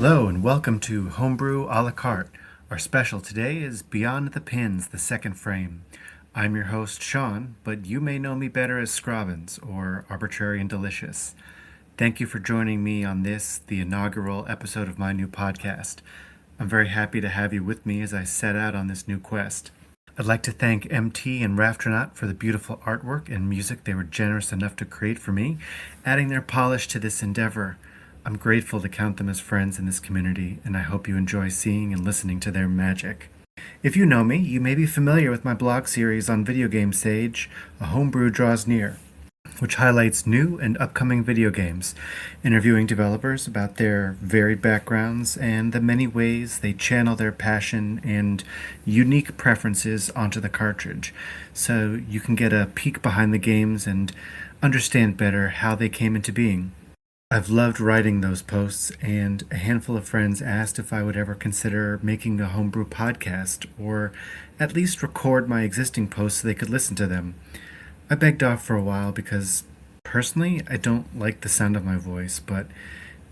Hello and welcome to Homebrew a la carte. Our special today is Beyond the Pins, the second frame. I'm your host, Sean, but you may know me better as Scrobbins or Arbitrary and Delicious. Thank you for joining me on this, the inaugural episode of my new podcast. I'm very happy to have you with me as I set out on this new quest. I'd like to thank MT and Raftronaut for the beautiful artwork and music they were generous enough to create for me, adding their polish to this endeavor. I'm grateful to count them as friends in this community, and I hope you enjoy seeing and listening to their magic. If you know me, you may be familiar with my blog series on Video Game Sage, A Homebrew Draws Near, which highlights new and upcoming video games, interviewing developers about their varied backgrounds and the many ways they channel their passion and unique preferences onto the cartridge, so you can get a peek behind the games and understand better how they came into being. I've loved writing those posts, and a handful of friends asked if I would ever consider making a homebrew podcast, or at least record my existing posts so they could listen to them. I begged off for a while because, personally, I don't like the sound of my voice, but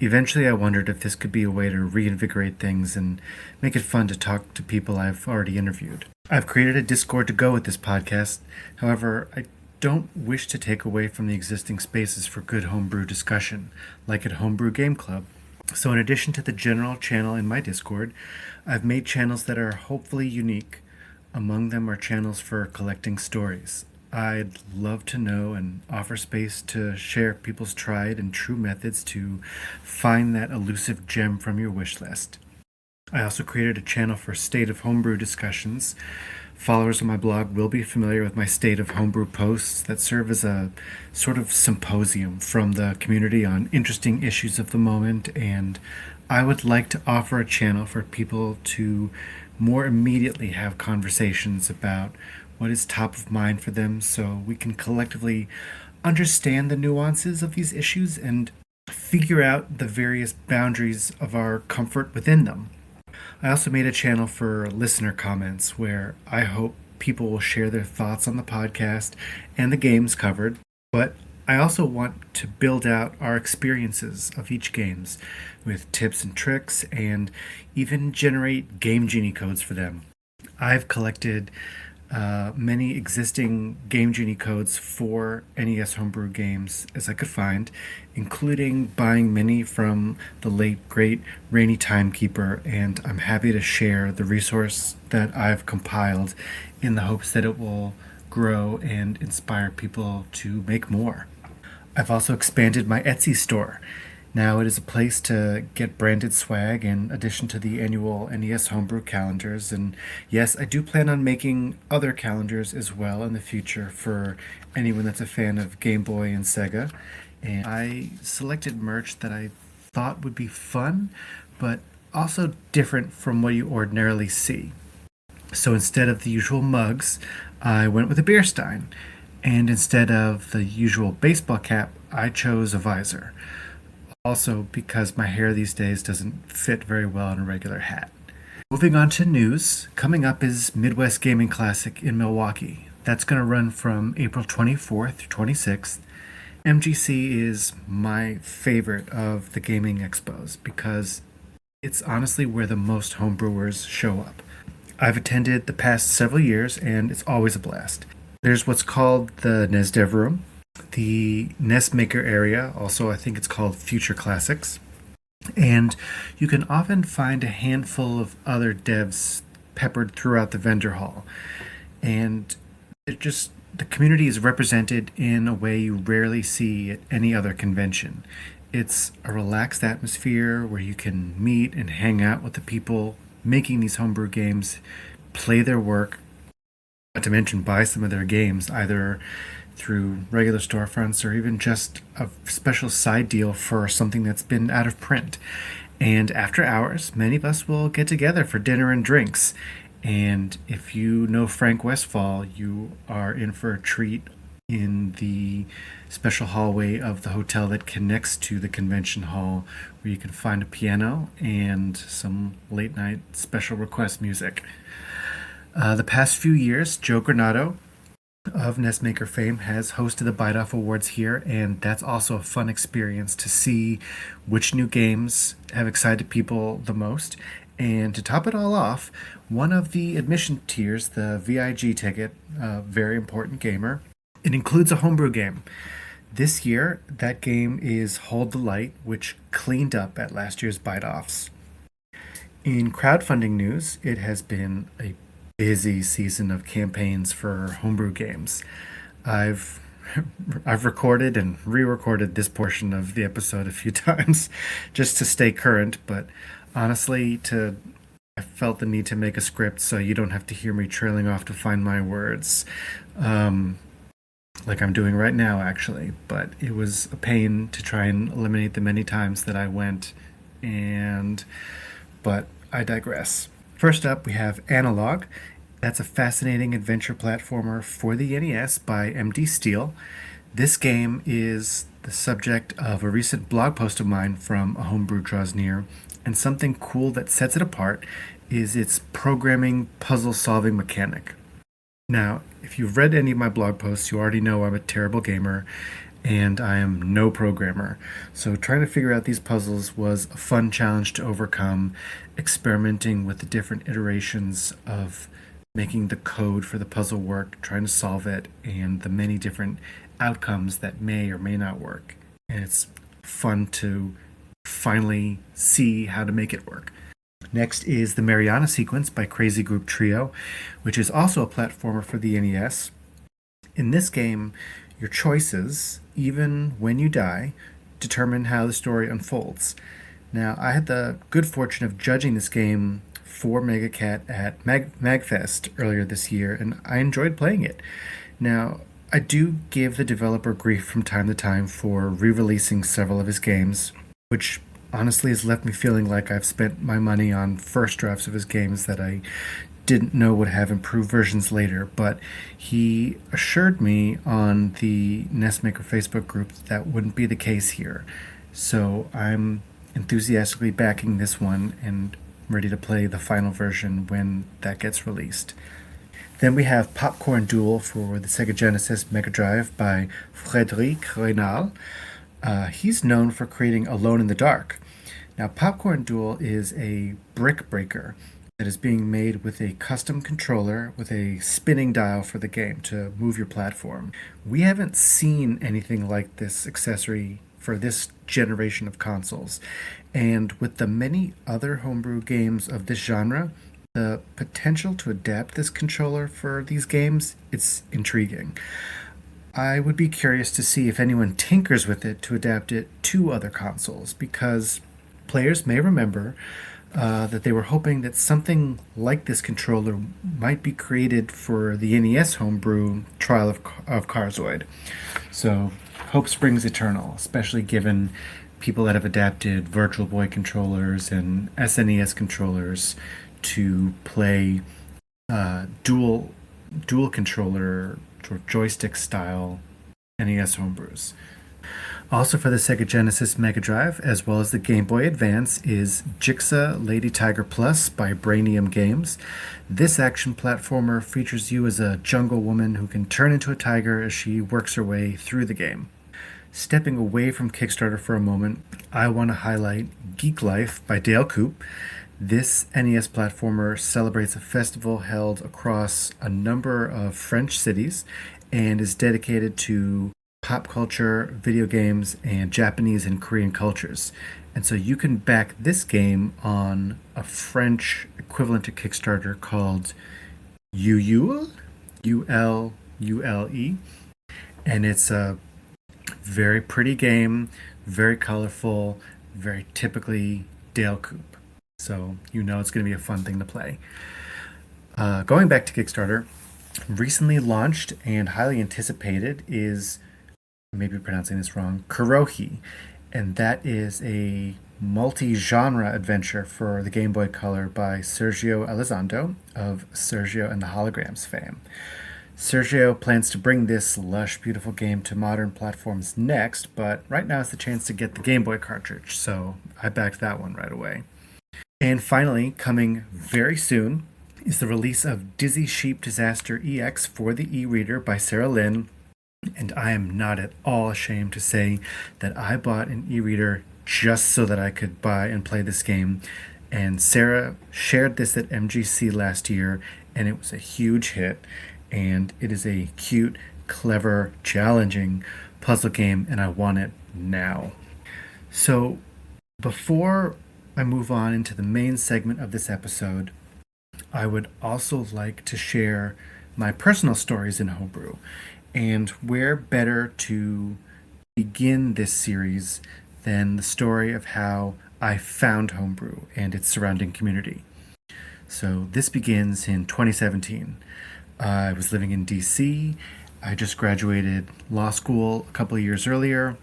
eventually I wondered if this could be a way to reinvigorate things and make it fun to talk to people I've already interviewed. I've created a Discord to go with this podcast. However, I don't wish to take away from the existing spaces for good homebrew discussion, like at Homebrew Game Club. So in addition to the general channel in my Discord, I've made channels that are hopefully unique. Among them are channels for collecting stories. I'd love to know and offer space to share people's tried and true methods to find that elusive gem from your wish list. I also created a channel for State of Homebrew discussions. Followers of my blog will be familiar with my State of Homebrew posts that serve as a sort of symposium from the community on interesting issues of the moment, and I would like to offer a channel for people to more immediately have conversations about what is top of mind for them so we can collectively understand the nuances of these issues and figure out the various boundaries of our comfort within them. I also made a channel for listener comments where I hope people will share their thoughts on the podcast and the games covered, but I also want to build out our experiences of each games with tips and tricks and even generate Game Genie codes for them. I've collected many existing Game Genie codes for NES homebrew games as I could find, including buying many from the late great Rainy Timekeeper, and I'm happy to share the resource that I've compiled in the hopes that it will grow and inspire people to make more. I've also expanded my Etsy store. Now it is a place to get branded swag in addition to the annual NES Homebrew calendars, and yes, I do plan on making other calendars as well in the future for anyone that's a fan of Game Boy and Sega. And I selected merch that I thought would be fun, but also different from what you ordinarily see. So instead of the usual mugs, I went with a beer stein, and instead of the usual baseball cap, I chose a visor. Also, because my hair these days doesn't fit very well in a regular hat. Moving on to news, coming up is Midwest Gaming Classic in Milwaukee. That's going to run from April 24th through 26th. MGC is my favorite of the gaming expos because it's honestly where the most homebrewers show up. I've attended the past several years and it's always a blast. There's what's called the NESDev Room, the NES Maker area, also I think it's called Future Classics, and you can often find a handful of other devs peppered throughout the vendor hall, and the community is represented in a way you rarely see at any other convention. It's a relaxed atmosphere where you can meet and hang out with the people making these homebrew games, play their work, not to mention buy some of their games, either through regular storefronts or even just a special side deal for something that's been out of print. And after hours, many of us will get together for dinner and drinks. And if you know Frank Westfall, you are in for a treat in the special hallway of the hotel that connects to the convention hall, where you can find a piano and some late night special request music. The past few years, Joe Granato of Nestmaker fame has hosted the Bite Off Awards here, and that's also a fun experience to see which new games have excited people the most. And to top it all off, one of the admission tiers, the VIG ticket, a very important gamer, it includes a homebrew game. This year, that game is Hold the Light, which cleaned up at last year's Bite Offs. In crowdfunding news, it has been a busy season of campaigns for homebrew games. I've I've recorded and re-recorded this portion of the episode a few times just to stay current, but honestly, I felt the need to make a script so you don't have to hear me trailing off to find my words, um, like I'm doing right now, actually. But it was a pain to try and eliminate the many times that I went, and but I digress. First up, we have Analog. That's a fascinating adventure platformer for the NES by MD Steel. This game is the subject of a recent blog post of mine from A Homebrew Draws Near, and something cool that sets it apart is its programming puzzle solving mechanic. Now, if you've read any of my blog posts, you already know I'm a terrible gamer and I am no programmer. So trying to figure out these puzzles was a fun challenge to overcome, experimenting with the different iterations of making the code for the puzzle work, trying to solve it, and the many different outcomes that may or may not work. And it's fun to finally see how to make it work. Next is the Mariana Sequence by Crazy Group Trio, which is also a platformer for the NES. In this game, your choices, even when you die, determine how the story unfolds. Now, I had the good fortune of judging this game for MegaCat at MagFest earlier this year, and I enjoyed playing it. Now, I do give the developer grief from time to time for re-releasing several of his games, which honestly has left me feeling like I've spent my money on first drafts of his games that I didn't know would have improved versions later, but he assured me on the Nestmaker Facebook group that wouldn't be the case here. So I'm enthusiastically backing this one and ready to play the final version when that gets released. Then we have Popcorn Duel for the Sega Genesis Mega Drive by Frédéric Reynal. He's known for creating Alone in the Dark. Now, Popcorn Duel is a brick breaker that is being made with a custom controller with a spinning dial for the game to move your platform. We haven't seen anything like this accessory for this generation of consoles, and with the many other homebrew games of this genre, the potential to adapt this controller for these games, it's intriguing. I would be curious to see if anyone tinkers with it to adapt it to other consoles, because players may remember that they were hoping that something like this controller might be created for the NES homebrew Trial of Carzoid. So hope springs eternal, especially given people that have adapted Virtual Boy controllers and SNES controllers to play dual controller or joystick style NES homebrews. Also for the Sega Genesis Mega Drive, as well as the Game Boy Advance, is Jigsaw Lady Tiger Plus by Brainium Games. This action platformer features you as a jungle woman who can turn into a tiger as she works her way through the game. Stepping away from Kickstarter for a moment, I want to highlight Geek Life by Dale Coop. This NES platformer celebrates a festival held across a number of French cities and is dedicated to pop culture, video games, and Japanese and Korean cultures. And so you can back this game on a French equivalent to Kickstarter called Ulule, Ulule, and it's a very pretty game, very colorful, very typically Dale Coop. So you know it's going to be a fun thing to play. Going back to Kickstarter, recently launched and highly anticipated is, I may be pronouncing this wrong, Kurohi, and that is a multi-genre adventure for the Game Boy Color by Sergio Elizondo of Sergio and the Holograms fame. Sergio plans to bring this lush, beautiful game to modern platforms next, but right now is the chance to get the Game Boy cartridge, so I backed that one right away. And finally, coming very soon, is the release of Dizzy Sheep Disaster EX for the e-reader by Sarah Lynn, and I am not at all ashamed to say that I bought an e-reader just so that I could buy and play this game. And Sarah shared this at MGC last year, and it was a huge hit. And it is a cute, clever, challenging puzzle game, and I want it now. So, before I move on into the main segment of this episode, I would also like to share my personal stories in Homebrew. And where better to begin this series than the story of how I found Homebrew and its surrounding community. So this begins in 2017. I was living in DC. I just graduated law school a couple of years earlier,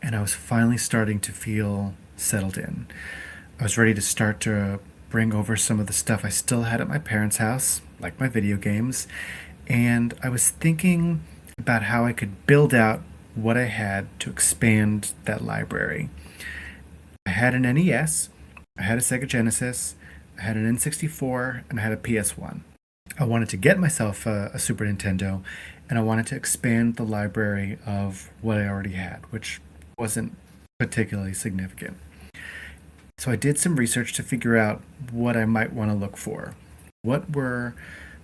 and I was finally starting to feel settled in. I was ready to start to bring over some of the stuff I still had at my parents' house, like my video games, and I was thinking about how I could build out what I had to expand that library. I had an NES, I had a Sega Genesis, I had an N64, and I had a PS1. I wanted to get myself a Super Nintendo, and I wanted to expand the library of what I already had, which wasn't particularly significant. So I did some research to figure out what I might want to look for. What were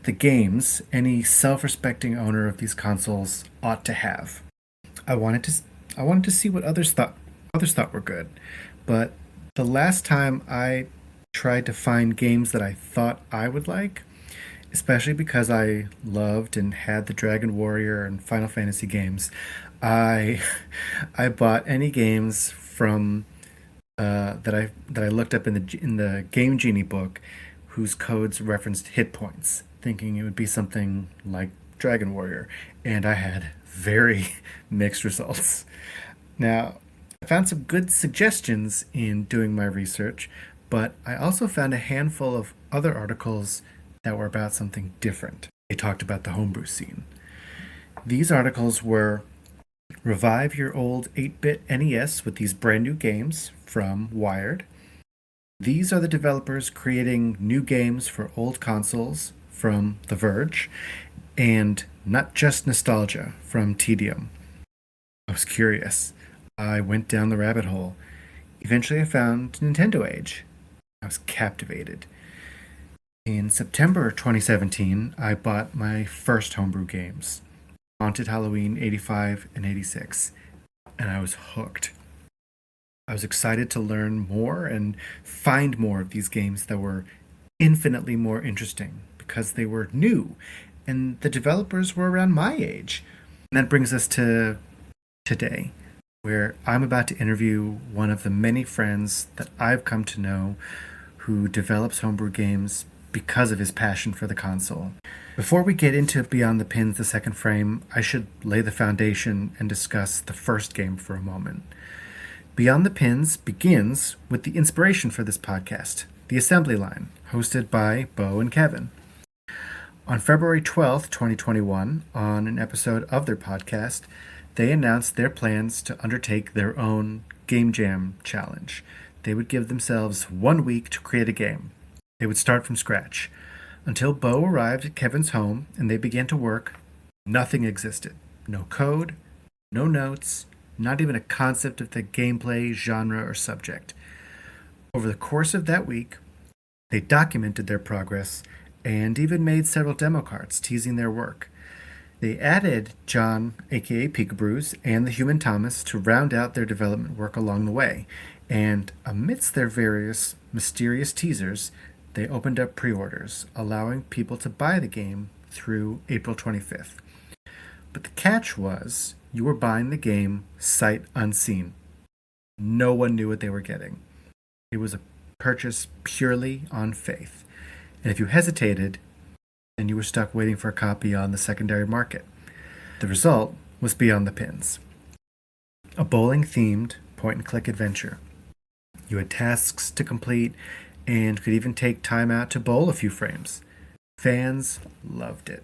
the games any self-respecting owner of these consoles ought to have? I wanted to see what others thought were good. But the last time I tried to find games that I thought I would like, especially because I loved and had the Dragon Warrior and Final Fantasy games, I I bought any games from that I looked up in the Game Genie book, whose codes referenced hit points, thinking it would be something like Dragon Warrior, and I had very mixed results. Now, I found some good suggestions in doing my research, but I also found a handful of other articles that were about something different. They talked about the homebrew scene. These articles were Revive Your Old 8-Bit NES with These Brand New Games from Wired. These are the developers creating new games for old consoles from The Verge. And Not Just Nostalgia from Tedium. I was curious. I went down the rabbit hole. Eventually I found Nintendo Age. I was captivated. In September 2017, I bought my first homebrew games, Haunted Halloween 85 and 86, and I was hooked. I was excited to learn more and find more of these games that were infinitely more interesting because they were new and the developers were around my age. And that brings us to today, where I'm about to interview one of the many friends that I've come to know who develops homebrew games because of his passion for the console. Before we get into Beyond the Pins, the second frame, I should lay the foundation and discuss the first game for a moment. Beyond the Pins begins with the inspiration for this podcast, The Assembly Line, hosted by Bo and Kevin. On February 12th, 2021, on an episode of their podcast, they announced their plans to undertake their own Game Jam challenge. They would give themselves 1 week to create a game. They would start from scratch. Until Bo arrived at Kevin's home and they began to work, nothing existed. No code, no notes, not even a concept of the gameplay, genre, or subject. Over the course of that week, they documented their progress and even made several demo cards teasing their work. They added John, aka Peekabrews, and the Human Thomas to round out their development work along the way, and amidst their various mysterious teasers, they opened up pre-orders, allowing people to buy the game through April 25th. But the catch was, you were buying the game sight unseen. No one knew what they were getting. It was a purchase purely on faith. And if you hesitated, then you were stuck waiting for a copy on the secondary market. The result was Beyond the Pins, a bowling-themed point-and-click adventure. You had tasks to complete and could even take time out to bowl a few frames. Fans loved it,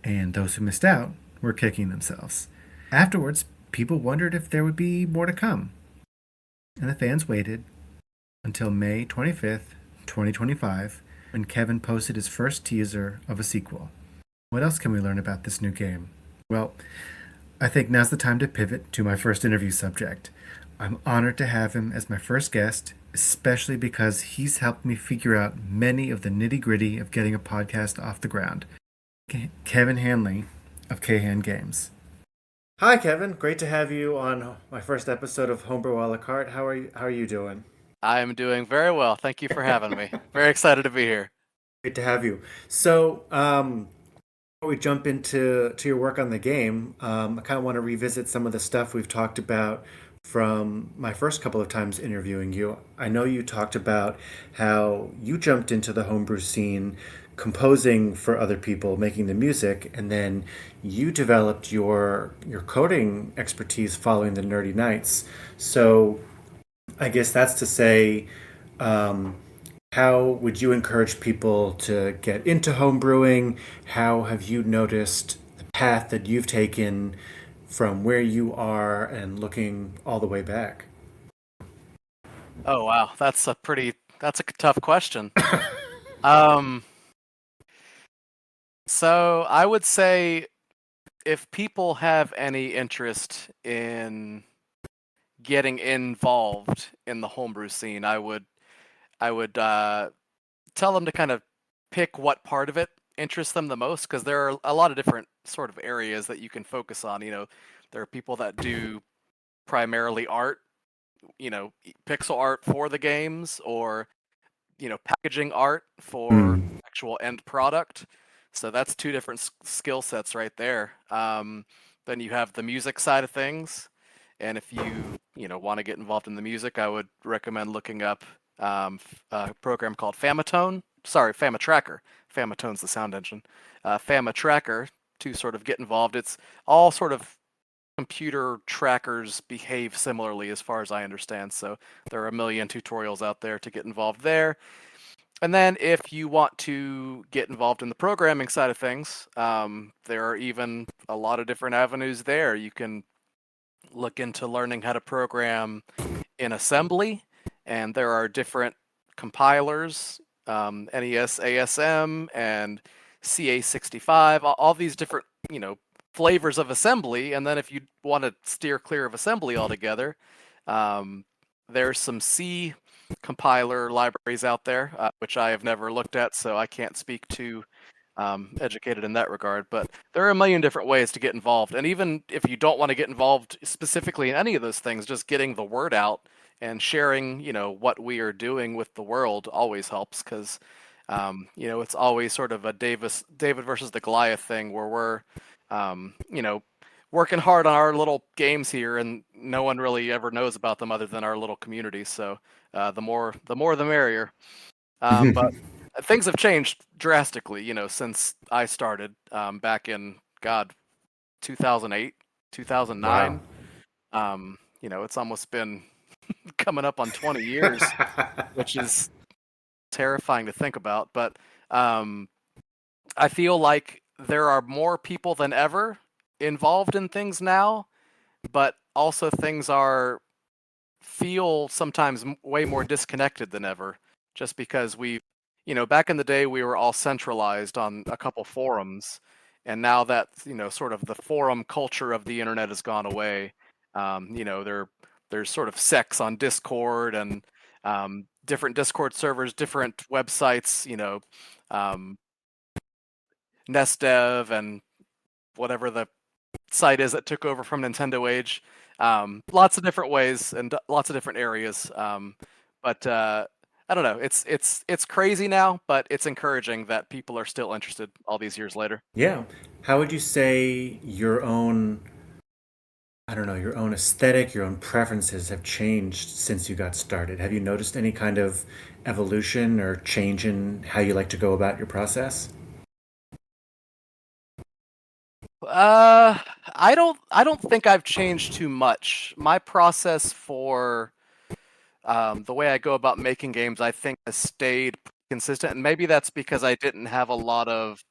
and those who missed out were kicking themselves. Afterwards, people wondered if there would be more to come, and the fans waited until May 25th, 2025, when Kevin posted his first teaser of a sequel. What else can we learn about this new game? Well, I think now's the time to pivot to my first interview subject. I'm honored to have him as my first guest, especially because he's helped me figure out many of the nitty gritty of getting a podcast off the ground. Kevin Hanley of Kahan Games. Hi, Kevin. Great to have you on my first episode of Homebrew a la carte. How are you doing? I'm doing very well. Thank you for having me. Very excited to be here. Great to have you. So, before we jump into your work on the game, I kind of want to revisit some of the stuff we've talked about from my first couple of times interviewing you. I know you talked about how you jumped into the homebrew scene, composing for other people, making the music, and then you developed your coding expertise following the Nerdy Nights. So, I guess that's to say, um, how would you encourage people to get into home brewing? How have you noticed the path that you've taken from where you are and looking all the way back? Oh wow, that's a tough question. Um, so I would say if people have any interest in getting involved in the homebrew scene, I would tell them to kind of pick what part of it interests them the most, because there are a lot of different sort of areas that you can focus on. There are people that do primarily art, pixel art for the games, or packaging art for Hmm. actual end product. So that's two different skill sets right there. Then you have the music side of things, and if you want to get involved in the music, I would recommend looking up a program called Famatone. Sorry, Famatracker. Famatone's the sound engine. Famatracker to sort of get involved. It's all sort of computer trackers behave similarly as far as I understand. So there are a million tutorials out there to get involved there. And then if you want to get involved in the programming side of things, there are even a lot of different avenues there. You can look into learning how to program in assembly, and there are different compilers, NES ASM and CA65, all these different, flavors of assembly. And then if you want to steer clear of assembly altogether, um, there's some C compiler libraries out there, which I have never looked at, so I can't speak to educated in that regard. But there are a million different ways to get involved. And even if you don't want to get involved specifically in any of those things, just getting the word out and sharing, what we are doing with the world always helps, because, it's always sort of a David versus the Goliath thing where we're, working hard on our little games here, and no one really ever knows about them other than our little community. So the more the merrier. But things have changed drastically, since I started back in God 2008, Wow. 2009. It's almost been coming up on 20 years, which is terrifying to think about. But um, I feel like there are more people than ever involved in things now, but also things are feel sometimes way more disconnected than ever, just because back in the day we were all centralized on a couple forums, and now that sort of the forum culture of the internet has gone away. There's sort of sects on Discord, and different Discord servers, different websites, um, NestDev and whatever the site is that took over from Nintendo Age. Lots of different ways and lots of different areas. But I don't know. It's crazy now, but it's encouraging that people are still interested all these years later. Yeah. How would you say your own, I don't know, your own aesthetic, your own preferences have changed since you got started? Have you noticed any kind of evolution or change in how you like to go about your process? Uh, I don't think I've changed too much. My process for the way I go about making games, I think, has stayed consistent, and maybe that's because I didn't have a lot of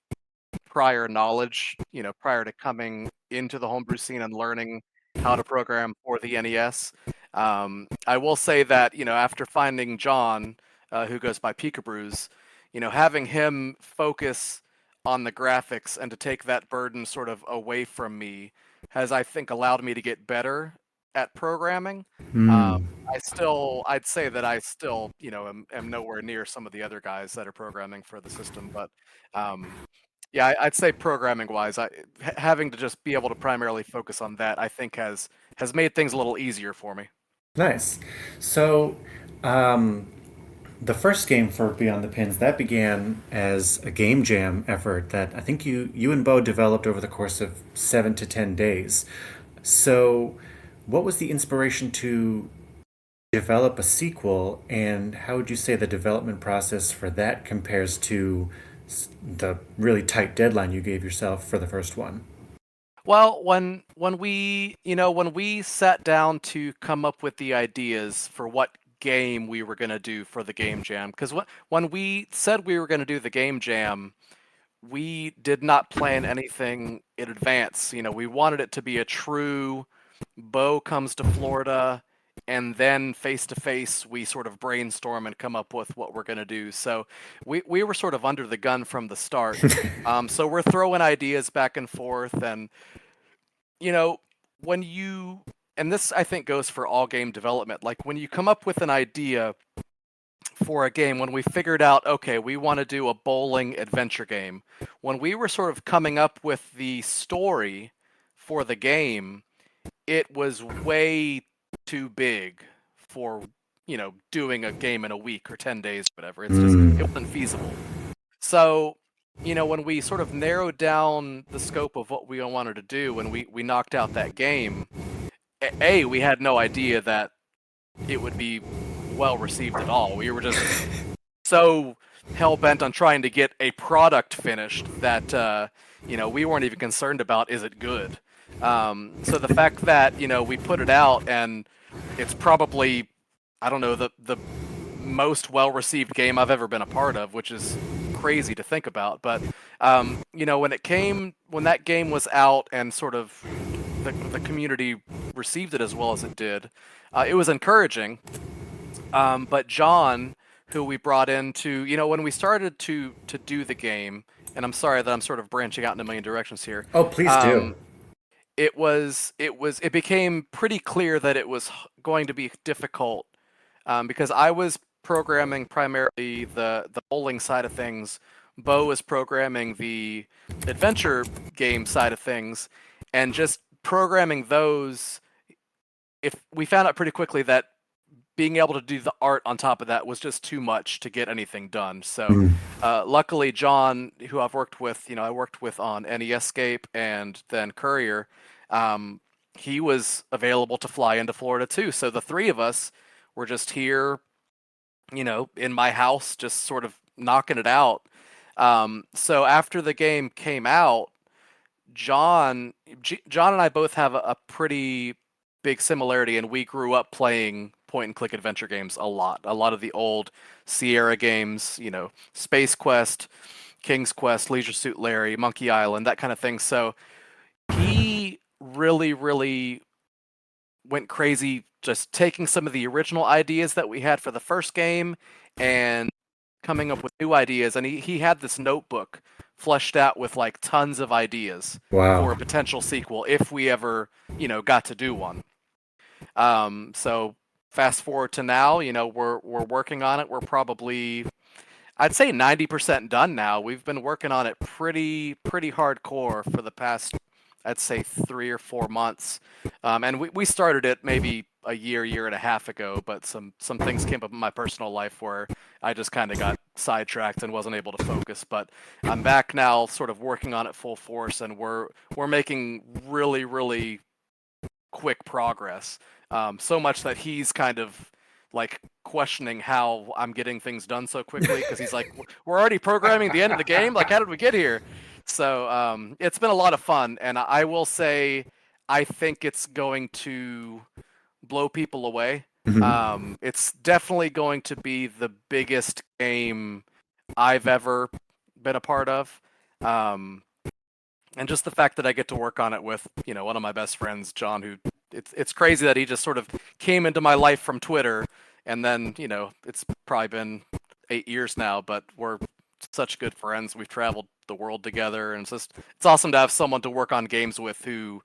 prior knowledge, prior to coming into the homebrew scene and learning how to program for the NES. I will say that, after finding John, who goes by Peekabrews, having him focus on the graphics and to take that burden sort of away from me has, I think, allowed me to get better at programming. Um, Hmm. I'd say that I still, am nowhere near some of the other guys that are programming for the system, but yeah, I'd say programming wise, having to just be able to primarily focus on that, I think has made things a little easier for me. Nice. So, um, the first game for Beyond the Pins that began as a game jam effort that I think you and Bo developed over the course of 7 to 10 days. So, what was the inspiration to develop a sequel, and how would you say the development process for that compares to the really tight deadline you gave yourself for the first one? Well, when we sat down to come up with the ideas for what game we were going to do for the game jam, because when we said we were going to do the game jam, we did not plan anything in advance. We wanted it to be a true Bo comes to Florida, and then face to face we sort of brainstorm and come up with what we're going to do. So we were sort of under the gun from the start. So we're throwing ideas back and forth, and you know, when you, and this I think goes for all game development, like when you come up with an idea for a game, when we figured out, okay, we want to do a bowling adventure game, when we were sort of coming up with the story for the game, it was way too big for, doing a game in a week or 10 days or whatever. It Mm. wasn't feasible. So, when we sort of narrowed down the scope of what we wanted to do, when we knocked out that game, we had no idea that it would be well received at all. We were just so hell bent on trying to get a product finished that we weren't even concerned about is it good. So the fact that we put it out and it's probably, I don't know, the most well received game I've ever been a part of, which is crazy to think about. But when that game was out and sort of the community received it as well as it did, it was encouraging. But John, who we brought in to, when we started to do the game, and I'm sorry that I'm sort of branching out in a million directions here. Oh, please do. Um, it became pretty clear that it was going to be difficult, because I was programming primarily the bowling side of things. Bo was programming the adventure game side of things, and just programming those. If we found out pretty quickly that being able to do the art on top of that was just too much to get anything done. So, Mm. luckily, John, who I've worked with, I worked with on any Escape and then Courier, um, he was available to fly into Florida too. So the three of us were just here, in my house, just sort of knocking it out. So after the game came out, John and I both have a pretty big similarity, and we grew up playing point and click adventure games a lot. A lot of the old Sierra games, Space Quest, King's Quest, Leisure Suit Larry, Monkey Island, that kind of thing. So he really, really went crazy just taking some of the original ideas that we had for the first game and coming up with new ideas. And he had this notebook fleshed out with like tons of ideas for Wow. a potential sequel if we ever, got to do one. So fast forward to now, we're working on it. We're probably, I'd say, 90% done now. We've been working on it pretty hardcore for the past, I'd say, 3 or 4 months. And we started it maybe a year and a half ago, but some things came up in my personal life where I just kind of got sidetracked and wasn't able to focus. But I'm back now, sort of working on it full force, and we're making really quick progress. So much that he's kind of like questioning how I'm getting things done so quickly, because he's like, "We're already programming the end of the game. Like, how did we get here?" So it's been a lot of fun, and I will say, I think it's going to blow people away. Mhm. It's definitely going to be the biggest game I've ever been a part of. Um, and just the fact that I get to work on it with, one of my best friends, John, who it's crazy that he just sort of came into my life from Twitter, and then it's probably been 8 years now, but we're such good friends. We've traveled the world together, and it's awesome to have someone to work on games with who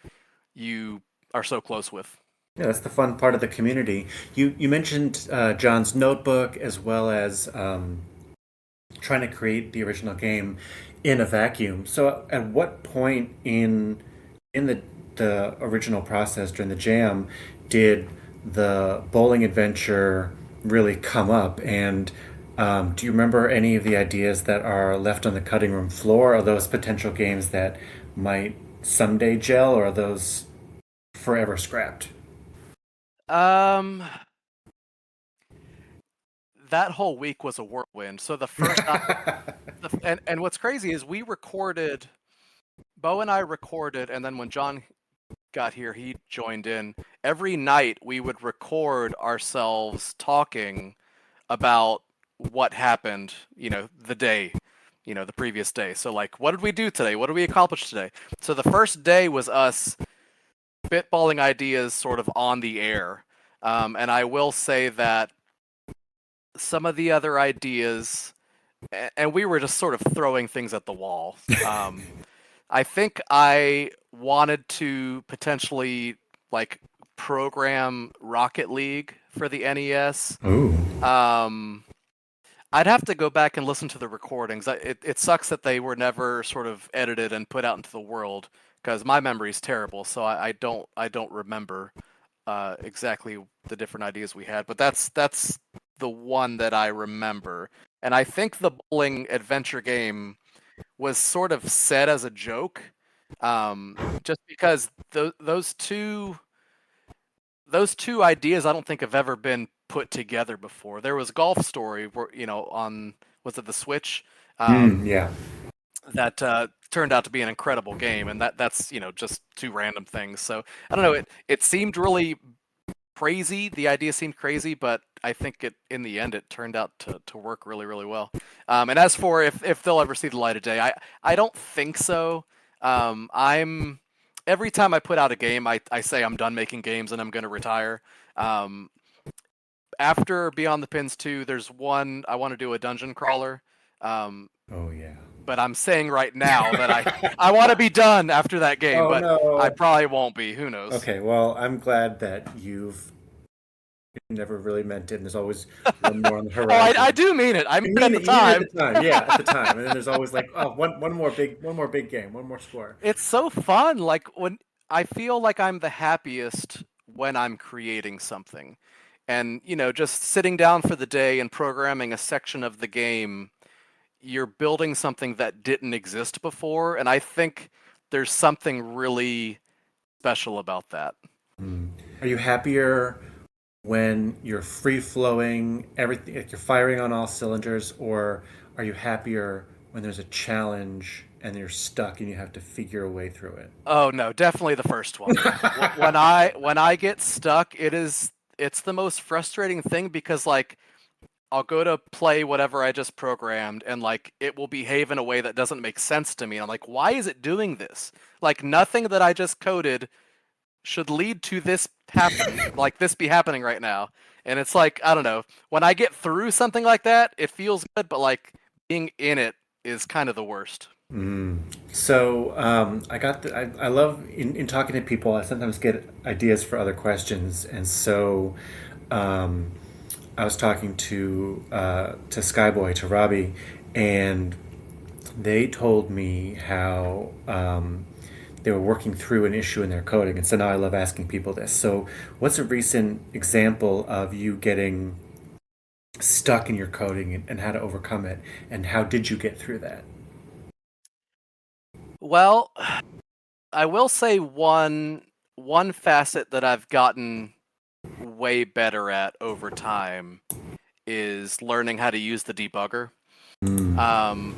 you are so close with. Yeah, that's the fun part of the community. You mentioned John's notebook as well as trying to create the original game in a vacuum. So, at what point in the original process during the jam did the bowling adventure really come up? And do you remember any of the ideas that are left on the cutting room floor? Are those potential games that might someday gel, or are those forever scrapped? Um, that whole week was a whirlwind. So the first, and what's crazy is Bo and I recorded, and then when John got here, he joined in. Every night we would record ourselves talking about what happened, the day, the previous day. So like, what did we do today? What did we accomplish today? So the first day was us spitballing ideas sort of on the air. And I will say that some of the other ideas, and we were just sort of throwing things at the wall. I think I wanted to potentially like program Rocket League for the NES. Ooh. Um, I'd have to go back and listen to the recordings. It sucks that they were never sort of edited and put out into the world because my memory is terrible, so I don't remember exactly the different ideas we had. But that's the one that I remember, and I think the bowling adventure game was sort of said as a joke, just because those two ideas I don't think have ever been put together before. There was Golf Story, where on was it the Switch, Yeah. that turned out to be an incredible game, and that's just two random things. So I don't know. It seemed really crazy. The idea seemed crazy, but I think in the end it turned out to work really really well. And as for if they'll ever see the light of day, I don't think so. I'm every time I put out a game, I say I'm done making games and I'm going to retire. Um, After Beyond the Pins 2, there's one I want to do a dungeon crawler. Um, Oh yeah. but I'm saying right now that I want to be done after that game, Oh but I no. probably won't be. Who knows? Okay, well, I'm glad that you've never really meant it, and there's always one more on the Oh, I horizon. do mean it. I You meant it at mean the it? You mean it time. at the time? Yeah, at the time. And then there's always like, oh, one more big game, one more score. It's so fun. Like when I feel like I'm the happiest when I'm creating something. And, just sitting down for the day and programming a section of the game, you're building something that didn't exist before. And I think there's something really special about that. Hmm. Are you happier when you're free flowing, everything, like you're firing on all cylinders, or are you happier when there's a challenge and you're stuck and you have to figure a way through it? Oh no, definitely the first one. When I get stuck, it's the most frustrating thing because like I'll go to play whatever I just programmed and like it will behave in a way that doesn't make sense to me. I'm like, why is it doing this? Like nothing that I just coded should lead to this happen, like this be happening right now. And it's like, I don't know. When I get through something like that, it feels good, but like being in it is kind of the worst. Mm. So I love in talking to people. I sometimes get ideas for other questions, and so um, I was talking to Skyboy, to Robbie, and they told me how they were working through an issue in their coding, and so now I love asking people this. So, what's a recent example of you getting stuck in your coding, and how to overcome it, and how did you get through that? Well, I will say one facet that I've gotten way better at over time is learning how to use the debugger. Mm. Um,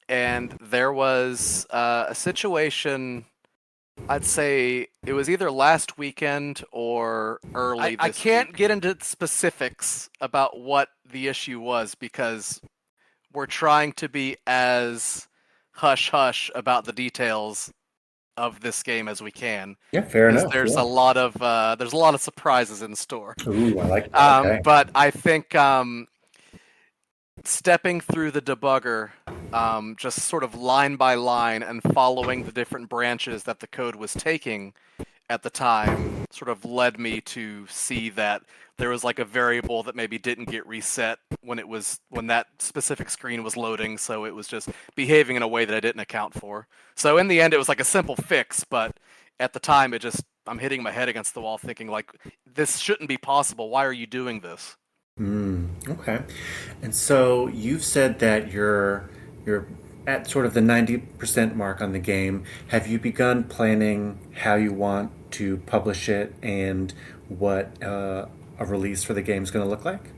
and there was a situation. I'd say it was either last weekend or early I this can't week. Get into specifics about what the issue was because we're trying to be as hush hush about the details of this game as we can Yeah, fair because enough. Yeah. there's a lot of surprises in store. Ooh, I like that. Okay. But I think stepping through the debugger just sort of line by line and following the different branches that the code was taking at the time sort of led me to see that there was like a variable that maybe didn't get reset when that specific screen was loading, so it was just behaving in a way that I didn't account for. So in the end it was like a simple fix, but at the time I'm hitting my head against the wall thinking like this shouldn't be possible. Why are you doing this? Okay. And so you've said that you're at sort of the 90% mark on the game. Have you begun planning how you want to publish it and what a release for the game is going to look like?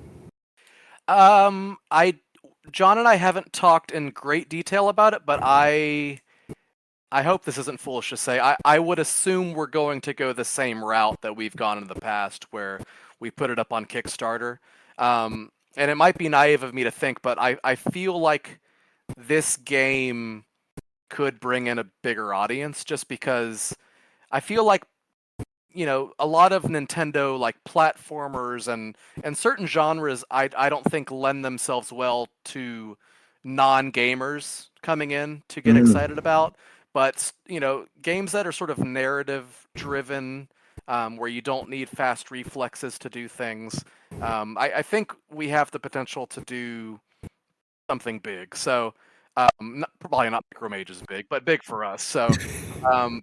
I John and I haven't talked in great detail about it, but I hope this isn't foolish to say. I would assume we're going to go the same route that we've gone in the past, where we put it up on Kickstarter. And it might be naive of me to think, but I feel like this game could bring in a bigger audience just because I feel like a lot of Nintendo like platformers and certain genres I don't think lend themselves well to non-gamers coming in to get excited about. But games that are sort of narrative driven, where you don't need fast reflexes to do things, I think we have the potential to do something big. So probably not Micromage is big, but big for us. So um,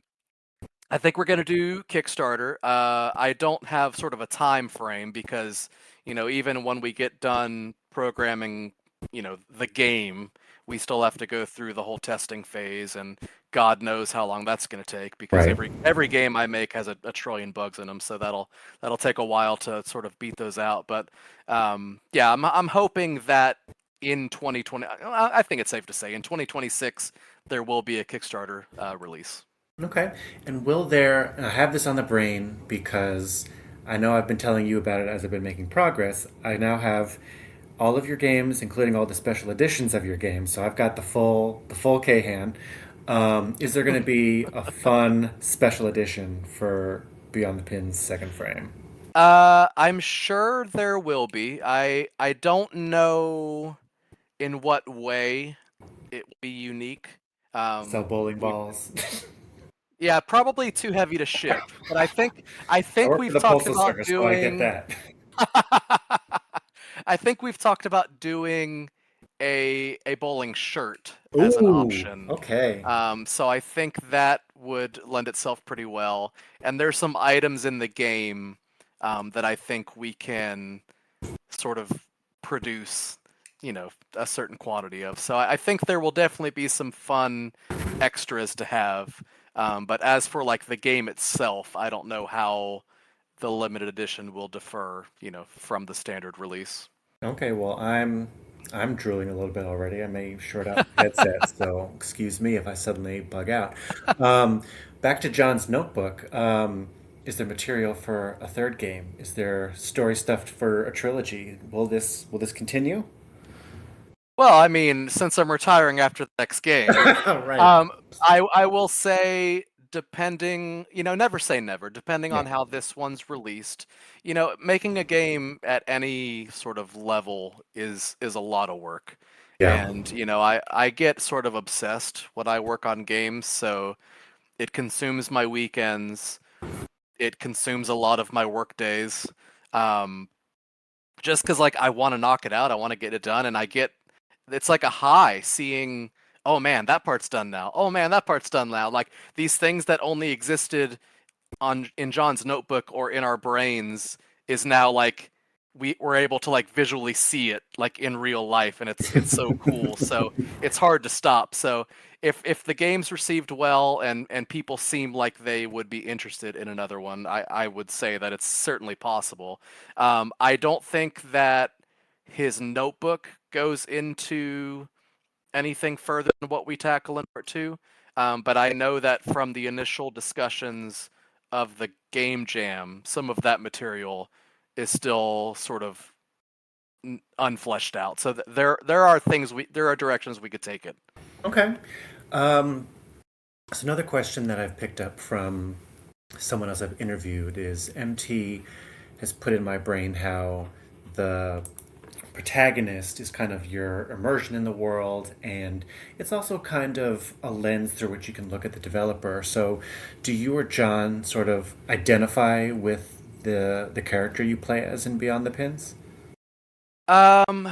I think we're gonna do Kickstarter. I don't have sort of a time frame because, even when we get done programming, the game, we still have to go through the whole testing phase, and God knows how long that's gonna take because Right. every game I make has a trillion bugs in them, so that'll take a while to sort of beat those out. But yeah, I'm hoping that in 2020, I think it's safe to say in 2026 there will be a Kickstarter release. Okay. And will there, and I have this on the brain because I know I've been telling you about it as I've been making progress. I now have all of your games, including all the special editions of your games. So I've got the full K-Han. Is there going to be a fun special edition for Beyond the Pins second frame? I'm sure there will be. I don't know in what way it will be unique. Sell bowling We balls. Yeah, probably too heavy to ship, but I I think work for we've the talked Postal about Service, so I get doing that. I think we've talked about doing a bowling shirt as an Ooh, option. okay. So I think that would lend itself pretty well. And there's some items in the game that I think we can sort of produce, a certain quantity of. So I think there will definitely be some fun extras to have. But as for like the game itself, I don't know how the limited edition will differ, from the standard release. Okay, well, I'm drooling a little bit already. I may short out the headset, so excuse me if I suddenly bug out. Um, Back to John's notebook. Is there material for a third game? Is there story stuff for a trilogy? Will this continue? Well, I mean, since I'm retiring after the next game, Right. I will say, depending, never say never, depending Yeah. on how this one's released. Making a game at any sort of level is a lot of work. Yeah. And, I get sort of obsessed when I work on games, so it consumes my weekends, it consumes a lot of my work days. Um, just because like I want to knock it out, I want to get it done, and it's like a high seeing, oh man, that part's done now. Oh man, that part's done now. Like these things that only existed on in John's notebook or in our brains is now like we're able to like visually see it like in real life, and it's so cool. So it's hard to stop. So if the game's received well and people seem like they would be interested in another one, I would say that it's certainly possible. I don't think that his notebook goes into anything further than what we tackle in part two. But I know that from the initial discussions of the game jam, some of that material is still sort of unfleshed out. So there are directions we could take it. Okay. Um, so another question that I've picked up from someone else I've interviewed is MT has put in my brain how the protagonist is kind of your immersion in the world, and it's also kind of a lens through which you can look at the developer. So, do you or John sort of identify with the character you play as in Beyond the Pins? Um,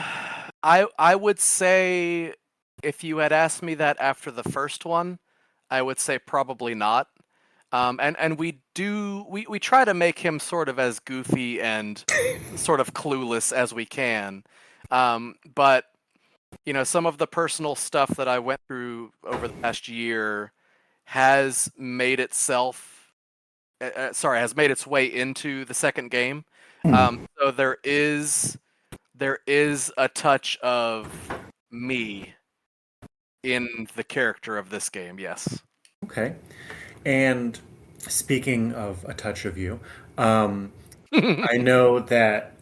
I would say if you had asked me that after the first one, I would say probably not. And we try to make him sort of as goofy and sort of clueless as we can. But some of the personal stuff that I went through over the past year has made has made its way into the second game. So there is a touch of me in the character of this game, yes. Okay. And speaking of a touch of you, um, I know that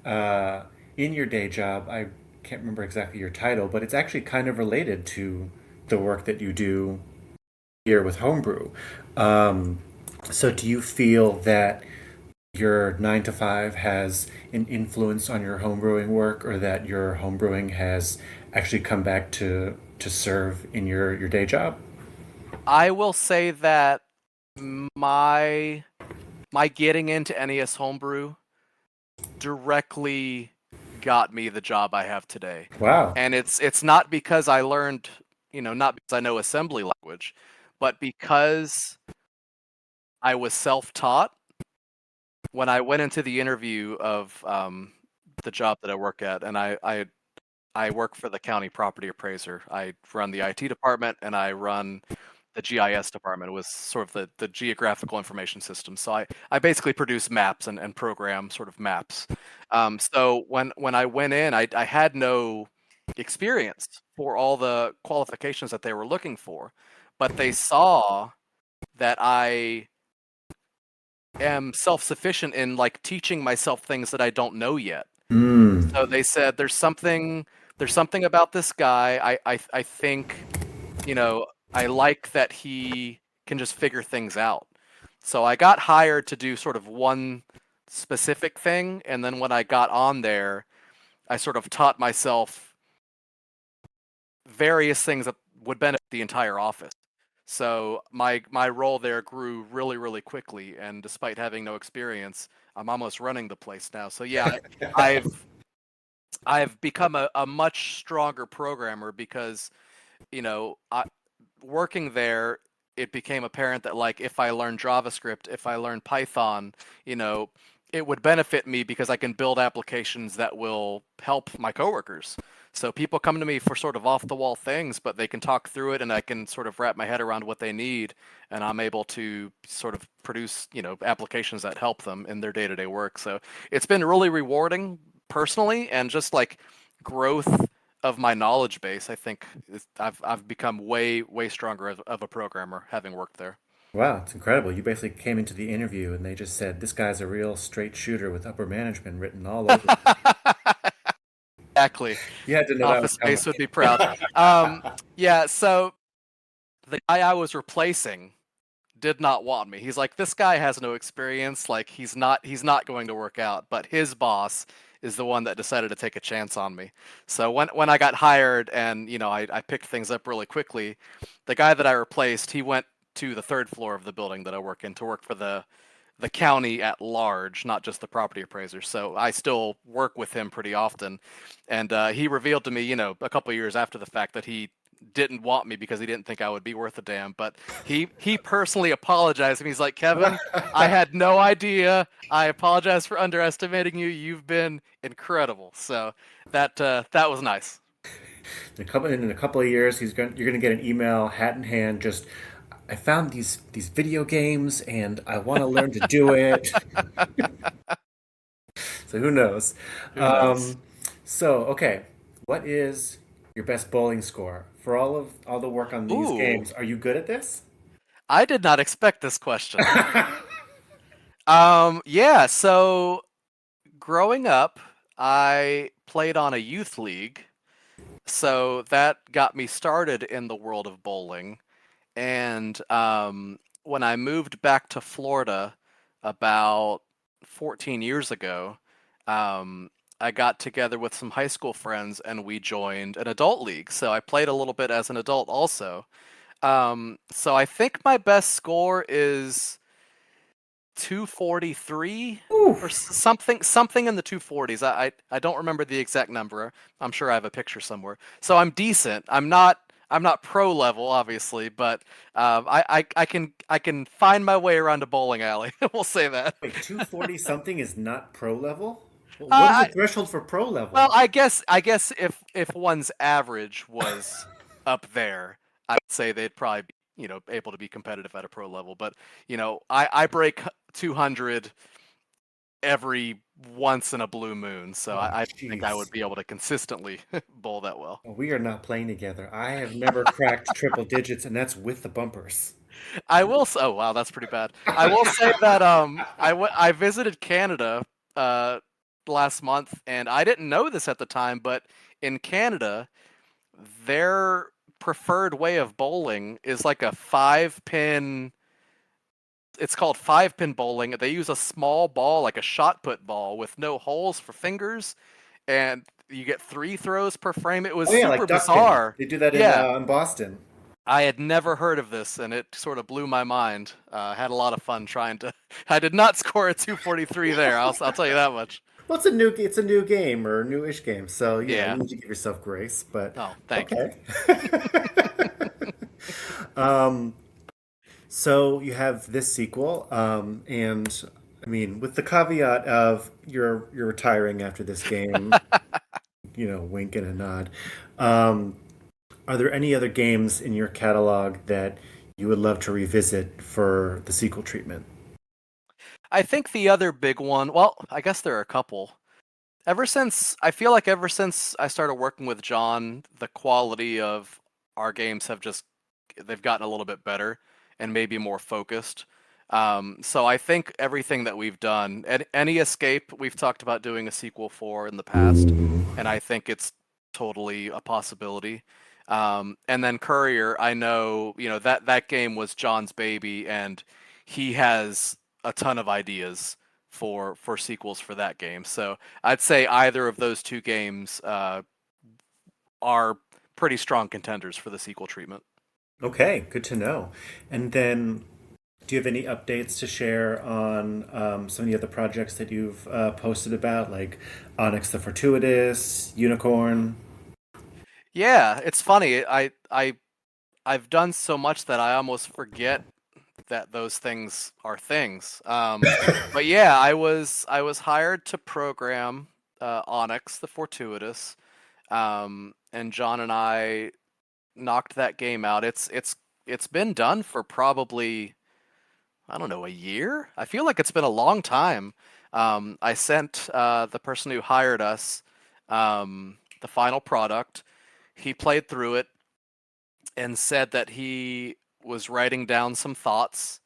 in your day job, I can't remember exactly your title, but it's actually kind of related to the work that you do here with Homebrew. Um, so, do you feel that your 9 to 5 has an influence on your homebrewing work, or that your homebrewing has actually come back to serve in your day job? I will say that my my getting into NES Homebrew directly got me the job I have today. Wow. And it's not because I learned, not because I know assembly language, but because I was self-taught. When I went into the interview of the job that I work at, and I work for the county property appraiser. I run the IT department and I run the GIS department. It was sort of the geographical information system. So I basically produce maps and program sort of maps. So when I went in, I had no experience for all the qualifications that they were looking for, but they saw that I am self-sufficient in like teaching myself things that I don't know yet. Mm. So they said there's something about this guy. I think, I like that he can just figure things out. So I got hired to do sort of one specific thing, and then when I got on there, I sort of taught myself various things that would benefit the entire office. So my role there grew really, really quickly, and despite having no experience, I'm almost running the place now. So yeah, I've become a much stronger programmer because, working there, it became apparent that like if I learn JavaScript, if I learn Python, you know, it would benefit me because I can build applications that will help my coworkers. So people come to me for sort of off the wall things, but they can talk through it and I can sort of wrap my head around what they need and I'm able to sort of produce, applications that help them in their day-to-day work. So it's been really rewarding personally and just like growth of my knowledge base. I think I've become way stronger of a programmer having worked there. Wow, it's incredible. You basically came into the interview and they just said, this guy's a real straight shooter with upper management written all over him. Exactly. You had to know that was Office coming. Space would be proud. Yeah, so the guy I was replacing did not want me. He's like, this guy has no experience. Like he's not going to work out. But his boss is the one that decided to take a chance on me. So when I got hired and I picked things up really quickly, the guy that I replaced, he went to the third floor of the building that I work in to work for the county at large, not just the property appraiser. So I still work with him pretty often, and he revealed to me, a couple years after the fact that he didn't want me because he didn't think I would be worth a damn. But he personally apologized, and he's like, Kevin, I had no idea. I apologize for underestimating you. You've been incredible. So that was nice. In a couple of years, you're gonna get an email, hat in hand, just I found these video games and I want to learn to do it. So who knows? Who knows? Um, so okay, what is your best bowling score for all the work on these Ooh, games? Are you good at this? I did not expect this question. Yeah, so growing up, I played on a youth league, so that got me started in the world of bowling. And when I moved back to Florida about 14 years ago, um, I got together with some high school friends and we joined an adult league. So I played a little bit as an adult also. So I think my best score is 243 or Oof. something in the 240s. I don't remember the exact number. I'm sure I have a picture somewhere. So I'm decent. I'm not pro level obviously, but I can find my way around a bowling alley. We'll say that. Wait, 240 something is not pro level? Well, what is the I threshold for pro Well, level? I guess if one's average was up there, I would say they'd probably be, able to be competitive at a pro level. But I break 200 every once in a blue moon, so Oh, I don't think I would jeez. be able to consistently bowl that well. Well, we are not playing together. I have never cracked triple digits, and that's with the bumpers. Oh wow, that's pretty bad. I will say that I visited Canada uh last month, and I didn't know this at the time, but in Canada, their preferred way of bowling is like a 5 pin. It's called 5 pin bowling. They use a small ball, like a shot put ball, with no holes for fingers, and you get 3 throws per frame. It was Oh yeah, super like duck pin. bizarre. They do that Yeah, in Boston. I had never heard of this, and it sort of blew my mind. Had a lot of fun trying to. I did not score a 243 there. I'll tell you that much. Well, it's a new game or a newish game, so you Yeah. need to give yourself grace. But Oh, thank you. okay. um, so you have this sequel, and I mean, with the caveat of you're retiring after this game, wink and a nod. Um, are there any other games in your catalog that you would love to revisit for the sequel treatment? I think the other big one. Well, I guess there are a couple. Ever since I started working with John, the quality of our games they've gotten a little bit better and maybe more focused. So I think everything that we've done, any Escape, we've talked about doing a sequel for in the past, Ooh. and I think it's totally a possibility. And then Courier, I know, that game was John's baby, and he has a ton of ideas for sequels for that game. So I'd say either of those two games are pretty strong contenders for the sequel treatment. Okay, good to know. And then, do you have any updates to share on some of the other projects that you've posted about, like Onyx the Fortuitous, Unicorn? Yeah, it's funny. I've done so much that I almost forget that those things are things. But yeah, I was hired to program Onyx the Fortuitous, and John and I knocked that game out. It's been done for probably, I don't know, a year. I feel like it's been a long time. I sent the person who hired us the final product. He played through it and said that he was writing down some thoughts,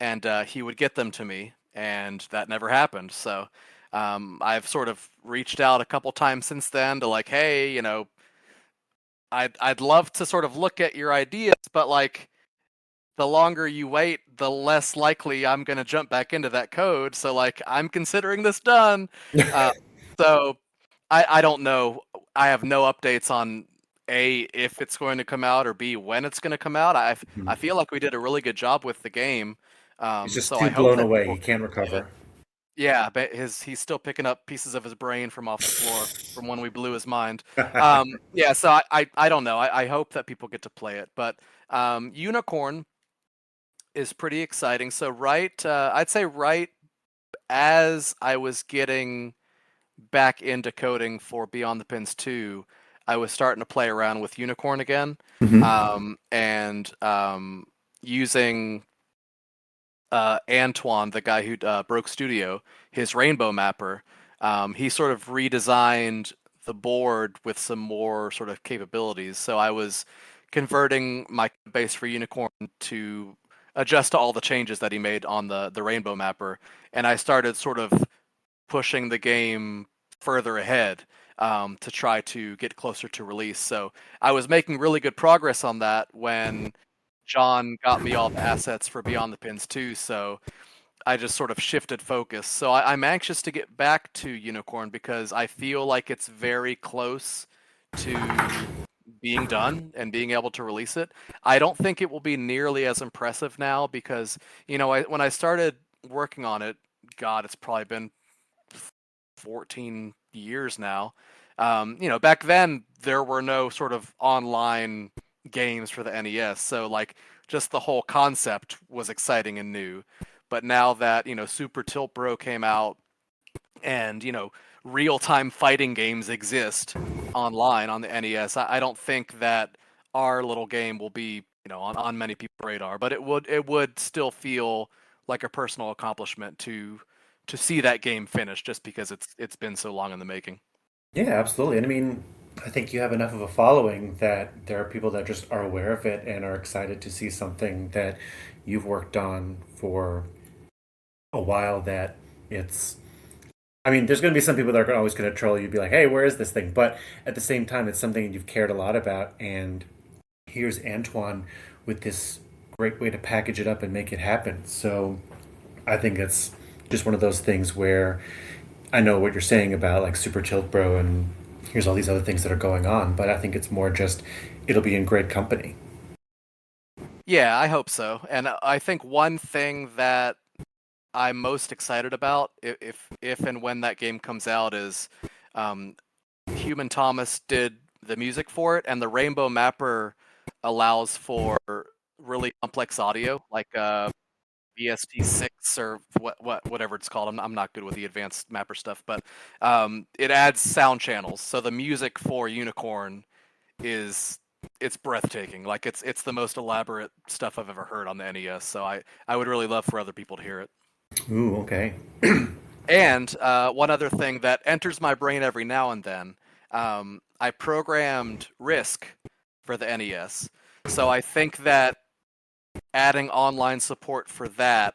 and he would get them to me, and that never happened. So I've sort of reached out a couple times since then to like, hey, I'd love to sort of look at your ideas, but like the longer you wait, the less likely I'm gonna jump back into that code. So like I'm considering this done. Uh, so I don't know. I have no updates on A, if it's going to come out, or B, when it's going to come out. I feel like we did a really good job with the game. He's just So I too hope blown that away. people He can't get it. recover. Yeah, but he's still picking up pieces of his brain from off the floor from when we blew his mind. Yeah, so I don't know. I hope that people get to play it. But Unicorn is pretty exciting. So I'd say right as I was getting back into coding for Beyond the Pins 2, I was starting to play around with Unicorn again, Hmm. and using Antoine, the guy who broke Studio, his Rainbow Mapper. He sort of redesigned the board with some more sort of capabilities. So I was converting my base for Unicorn to adjust to all the changes that he made on the Rainbow Mapper, and I started sort of pushing the game further ahead to try to get closer to release. So I was making really good progress on that when John got me all the assets for Beyond the Pins too. So I just sort of shifted focus. So I'm anxious to get back to Unicorn because I feel like it's very close to being done and being able to release it. I don't think it will be nearly as impressive now because, when I started working on it, God, it's probably been 14 years now. Back then there were no sort of online games for the NES, so like just the whole concept was exciting and new. But now that Super Tilt Bro came out, and real-time fighting games exist online on the NES, I don't think that our little game will be on many people's radar, but it would still feel like a personal accomplishment to see that game finished just because it's been so long in the making. Yeah, absolutely. And I mean, I think you have enough of a following that there are people that just are aware of it and are excited to see something that you've worked on for a while that it's I mean, there's going to be some people that are always going to troll you, be like, "Hey, where is this thing?" But at the same time, it's something you've cared a lot about, and here's Antoine with this great way to package it up and make it happen. So I think it's just one of those things where I know what you're saying about like Super Tilt Bro and here's all these other things that are going on, but I think it's more just it'll be in great company. Yeah, I hope so. And I think one thing that I'm most excited about, if and when that game comes out, is um, Human Thomas did the music for it, and the Rainbow Mapper allows for really complex audio, like VST6 or whatever it's called. I'm not good with the advanced mapper stuff, but it adds sound channels. So the music for Unicorn is it's breathtaking. Like it's the most elaborate stuff I've ever heard on the NES. So I would really love for other people to hear it. Ooh, okay. And one other thing that enters my brain every now and then, I programmed Risk for the NES. So I think that adding online support for that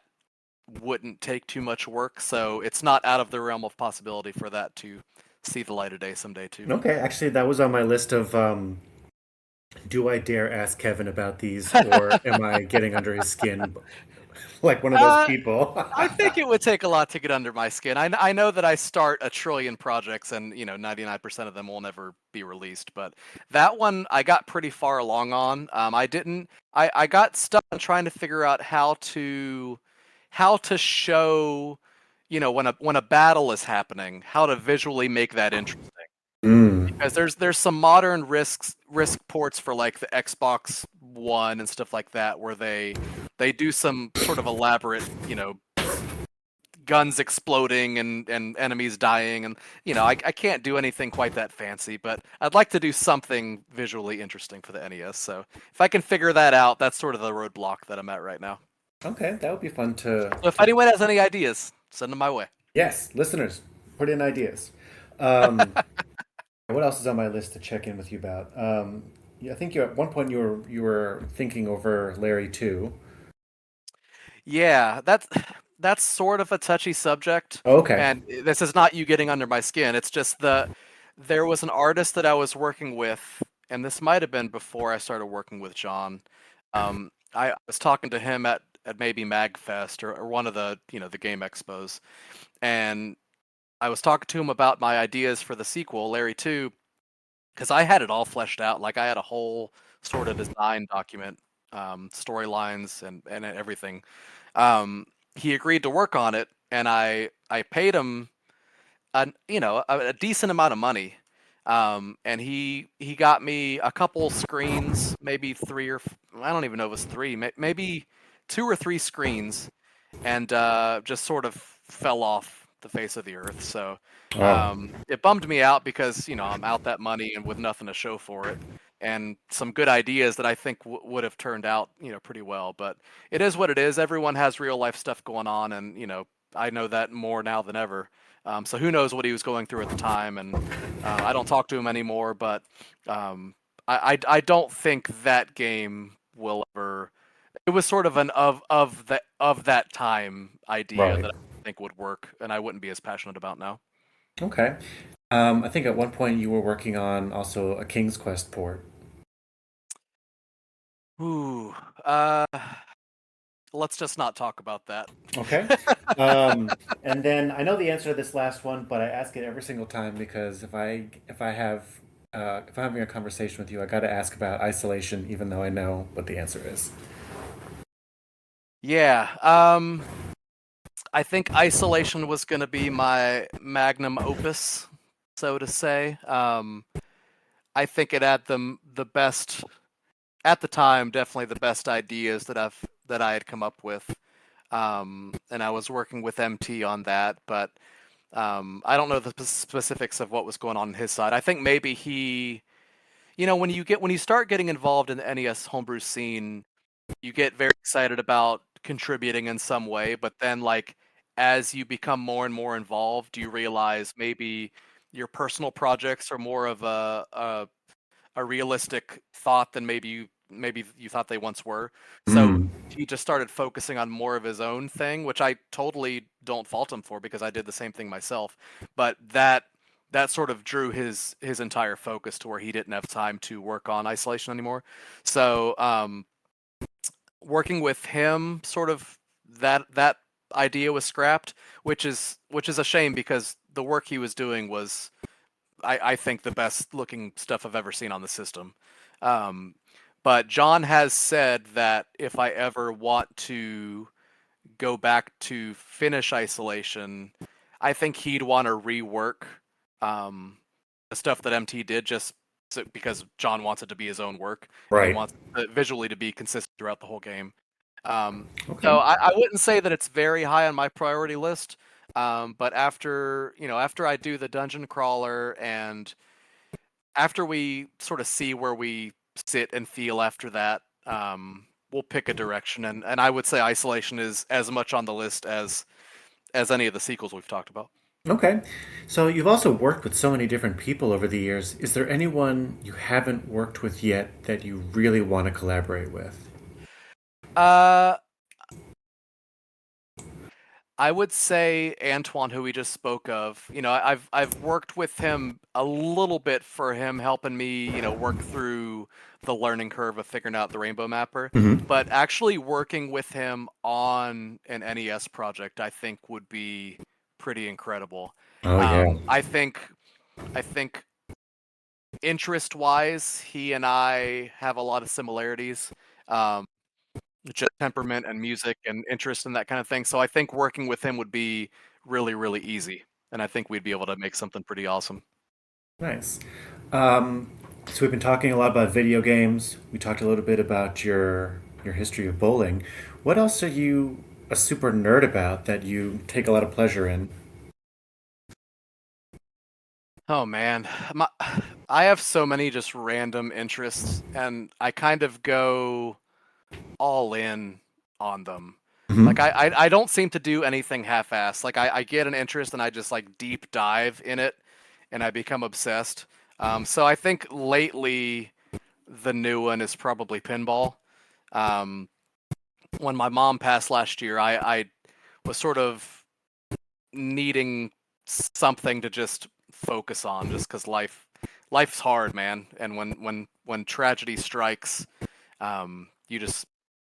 wouldn't take too much work. So it's not out of the realm of possibility for that to see the light of day someday too. Okay, actually, that was on my list of do I dare ask Kevin about these or am I getting under his skin like one of those Uh, people? I think it would take a lot to get under my skin. I know that I start a trillion projects and 99% of them will never be released, but that one I got pretty far along on. I didn't. I got stuck on trying to figure out how to show, when a battle is happening, how to visually make that interesting. Mm, Because there's some modern risk ports for like the Xbox One and stuff like that where they do some sort of elaborate, guns exploding and enemies dying, and I can't do anything quite that fancy, but I'd like to do something visually interesting for the NES. So if I can figure that out, that's sort of the roadblock that I'm at right now. okay, that would be fun So if to anyone has any ideas, send them my way. yes, listeners, put in ideas. Um, what else is on my list to check in with you about? Yeah, I think you at one point you were thinking over Larry too. Yeah, that's sort of a touchy subject, Oh, okay. and this is not you getting under my skin. It's just there was an artist that I was working with, and this might have been before I started working with John. I was talking to him at maybe MagFest or one of the game expos, and I was talking to him about my ideas for the sequel, Larry 2, because I had it all fleshed out. Like I had a whole sort of design document, storylines and everything. He agreed to work on it, and I paid him a decent amount of money. And he got me a couple screens, maybe three I don't even know if it was three, maybe two or three screens, and just sort of fell off the face of the earth. So Oh, it bummed me out because I'm out that money and with nothing to show for it, and some good ideas that I think would have turned out pretty well. But it is what it is. Everyone has real life stuff going on, and I know that more now than ever. So who knows what he was going through at the time, and I don't talk to him anymore. But um, I don't think that game will ever. It was sort of an of that time idea right. that I think would work, and I wouldn't be as passionate about now. Okay. I think at one point you were working on also a King's Quest port. Ooh, uh, let's just not talk about that. Okay. And then I know the answer to this last one, but I ask it every single time because if I'm having a conversation with you, I got to ask about isolation, even though I know what the answer is. Yeah, I think Isolation was going to be my magnum opus, so to say. I think it had the best at the time, definitely the best ideas that I had come up with. And I was working with MT on that, but I don't know the specifics of what was going on his side. I think maybe he, when you start getting involved in the NES homebrew scene, you get very excited about contributing in some way, but then like as you become more and more involved, you realize maybe your personal projects are more of a realistic thought than maybe you thought they once were. So Mm, he just started focusing on more of his own thing, which I totally don't fault him for because I did the same thing myself. But that sort of drew his entire focus to where he didn't have time to work on Isolation anymore. So working with him, sort of that idea was scrapped, which is a shame because the work he was doing was I think the best looking stuff I've ever seen on the system. Um, but John has said that if I ever want to go back to finish Isolation, I think he'd want to rework um, the stuff that MT did because John wants it to be his own work and he right. wants it visually to be consistent throughout the whole game. Um, Okay. so I wouldn't say that it's very high on my priority list. But after I do the dungeon crawler and after we sort of see where we sit and feel after that, we'll pick a direction. And I would say Isolation is as much on the list as any of the sequels we've talked about. Okay. So you've also worked with so many different people over the years. Is there anyone you haven't worked with yet that you really want to collaborate with? Uh, I would say Antoine, who we just spoke of. I've worked with him a little bit for him helping me, work through the learning curve of figuring out the Rainbow Mapper. Hmm. But actually working with him on an NES project, I think would be pretty incredible. Oh yeah. I think interest-wise, he and I have a lot of similarities. Um, just temperament and music and interest in that kind of thing. So I think working with him would be really, really easy, and I think we'd be able to make something pretty awesome. Nice. Um, so we've been talking a lot about video games. We talked a little bit about your history of bowling. What else are you a super nerd about that you take a lot of pleasure in? Oh man, my, I have so many just random interests, and I kind of go all in on them. Like Hmm. I don't seem to do anything half-assed. Like I get an interest and I just like deep dive in it, and I become obsessed. So I think lately the new one is probably pinball. Um, when my mom passed last year, I was sort of needing something to just focus on, just because life's hard, man. And when tragedy strikes,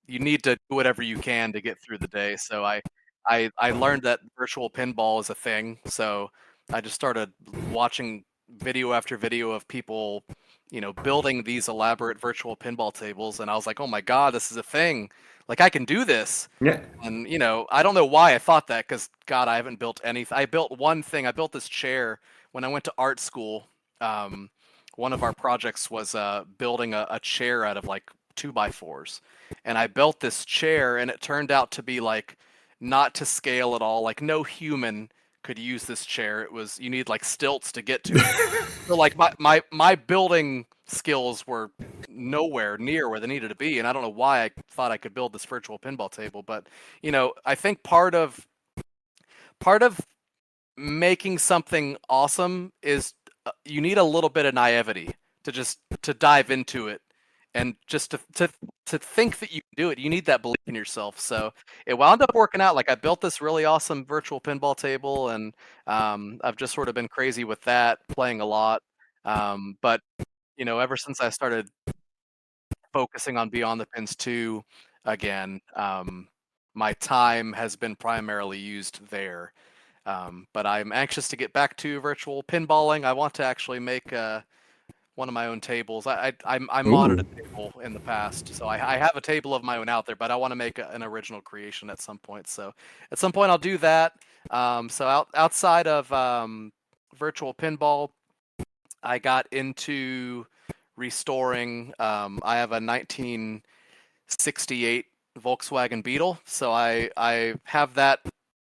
you need to do whatever you can to get through the day. So I learned that virtual pinball is a thing. So I just started watching video after video of people, building these elaborate virtual pinball tables, and I was like, oh my god, this is a thing. Like I can do this. Yeah. And I don't know why I thought that because God, I haven't built anything. I built one thing. I built this chair when I went to art school. Um, one of our projects was building a chair out of like 2x4s, and I built this chair, and it turned out to be like not to scale at all. Like no human could use this chair. You need like stilts to get to it. So like my building skills were nowhere near where they needed to be, and I don't know why I thought I could build this virtual pinball table, but I think part of making something awesome is you need a little bit of naivety to dive into it and just to think that you can do it. You need that belief in yourself. So it wound up working out. Like I built this really awesome virtual pinball table, and I've just sort of been crazy with that, playing a lot. But ever since I started focusing on Beyond the Pins 2 again. my time has been primarily used there. But I'm anxious to get back to virtual pinballing. I want to actually make one of my own tables. I modded Ooh. a table in the past, so I have a table of my own out there, but I want to make an original creation at some point. So at some point I'll do that. So outside of virtual pinball, I got into restoring. I have a 1968 Volkswagen Beetle, so I have that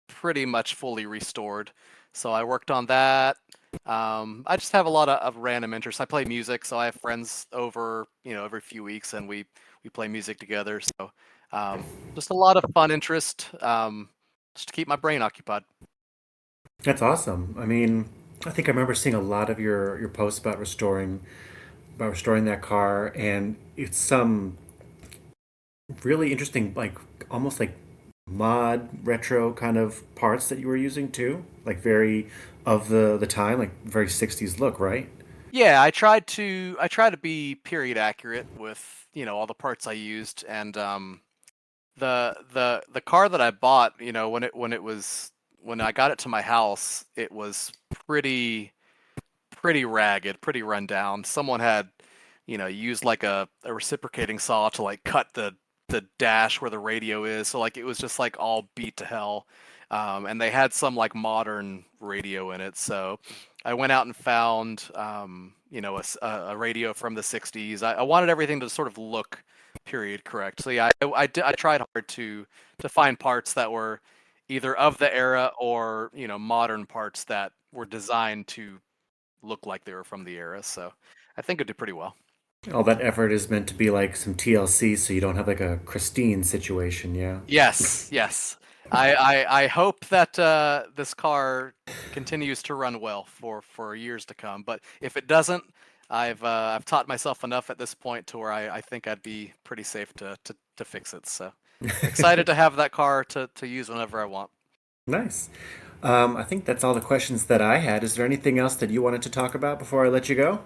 pretty much fully restored. So I worked on that. I just have a lot of random interests. I play music, so I have friends over, every few weeks, and we play music together. So just a lot of fun interest, just to keep my brain occupied. That's awesome. I mean, I think I remember seeing a lot of your posts about restoring that car, and it's some really interesting, like almost like mod retro kind of parts that you were using too, like very of the time, like very 60s look, right? Yeah, I try to be period accurate with all the parts I used, and the car that I bought, when I got it to my house, it was pretty ragged, pretty run down. Someone had, used like a reciprocating saw to like cut the dash where the radio is. So like it was just like all beat to hell. And they had some like modern radio in it. So I went out and found, a radio from the 60s. I wanted everything to sort of look period correct. So yeah, I tried hard to find parts that were either of the era or, modern parts that were designed to look like they were from the era. So I think it did pretty well. All that effort is meant to be like some TLC, so you don't have like a Christine situation, yeah. Yes, yes. I hope that this car continues to run well for years to come. But if it doesn't, I've taught myself enough at this point to where I think I'd be pretty safe to fix it. So excited to have that car to use whenever I want. Nice. I think that's all the questions that I had. Is there anything else that you wanted to talk about before I let you go?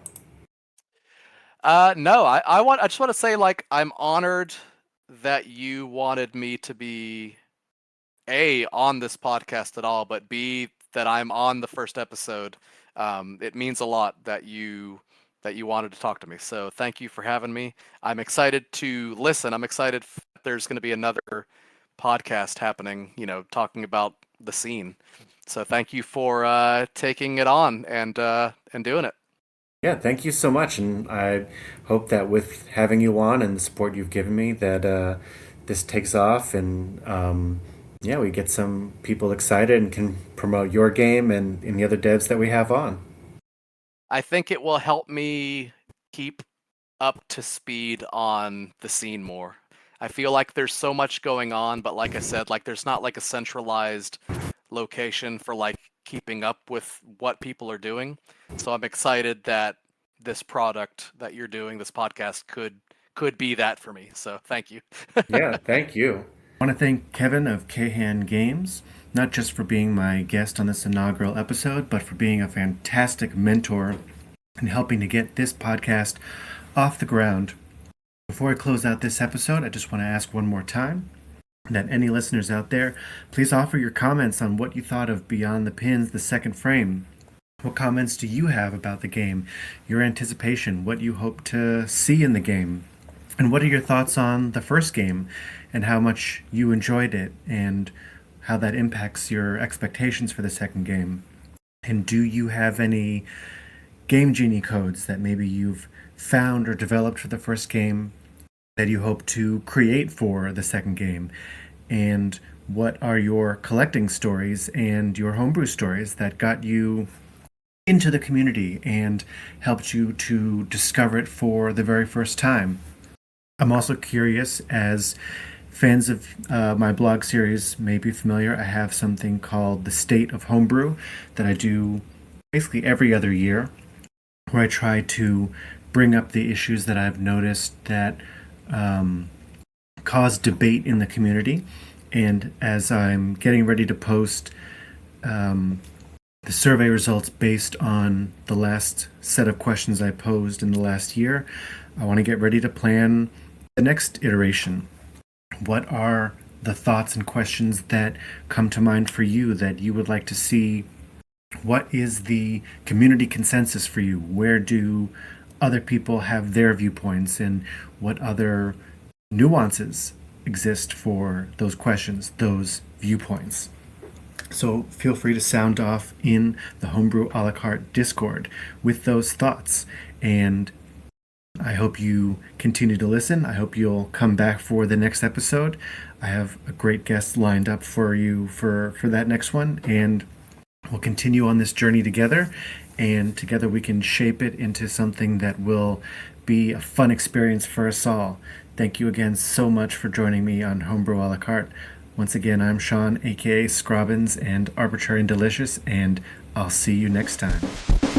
No, I just want to say like I'm honored that you wanted me to be A, on this podcast at all, but B, that I'm on the first episode. It means a lot that you wanted to talk to me. So thank you for having me. I'm excited to listen. I'm excited there's going to be another podcast happening, talking about the scene. So thank you for taking it on and doing it. Yeah, thank you so much, and I hope that with having you on and the support you've given me, that this takes off, and yeah, we get some people excited and can promote your game and the other devs that we have on. I think it will help me keep up to speed on the scene more. I feel like there's so much going on, but like I said, like there's not like a centralized location for like keeping up with what people are doing. So I'm excited that this product that you're doing, this podcast could be that for me. So thank you. Yeah, thank you. I want to thank Kevin of Kahan Games, not just for being my guest on this inaugural episode, but for being a fantastic mentor and helping to get this podcast off the ground. Before I close out this episode, I just want to ask one more time that any listeners out there, please offer your comments on what you thought of Beyond the Pins, the second frame. What comments do you have about the game, your anticipation, what you hope to see in the game? And what are your thoughts on the first game and how much you enjoyed it and how that impacts your expectations for the second game? And do you have any Game Genie codes that maybe you've found or developed for the first game that you hope to create for the second game? And what are your collecting stories and your homebrew stories that got you into the community and helped you to discover it for the very first time? I'm also curious, as fans of my blog series may be familiar, I have something called the State of Homebrew that I do basically every other year, where I try to bring up the issues that I've noticed that cause debate in the community. And as I'm getting ready to post the survey results based on the last set of questions I posed in the last year, I want to get ready to plan the next iteration. What are the thoughts and questions that come to mind for you that you would like to see. What is the community consensus for you? Where do other people have their viewpoints, and what other nuances exist for those questions, those viewpoints? So feel free to sound off in the Homebrew a la carte Discord with those thoughts. And I hope you continue to listen. I hope you'll come back for the next episode. I have a great guest lined up for you for that next one. And we'll continue on this journey together. And together we can shape it into something that will be a fun experience for us all. Thank you again so much for joining me on Homebrew a la carte. Once again, I'm Sean, aka Scrobbins and Arbitrary and Delicious, and I'll see you next time.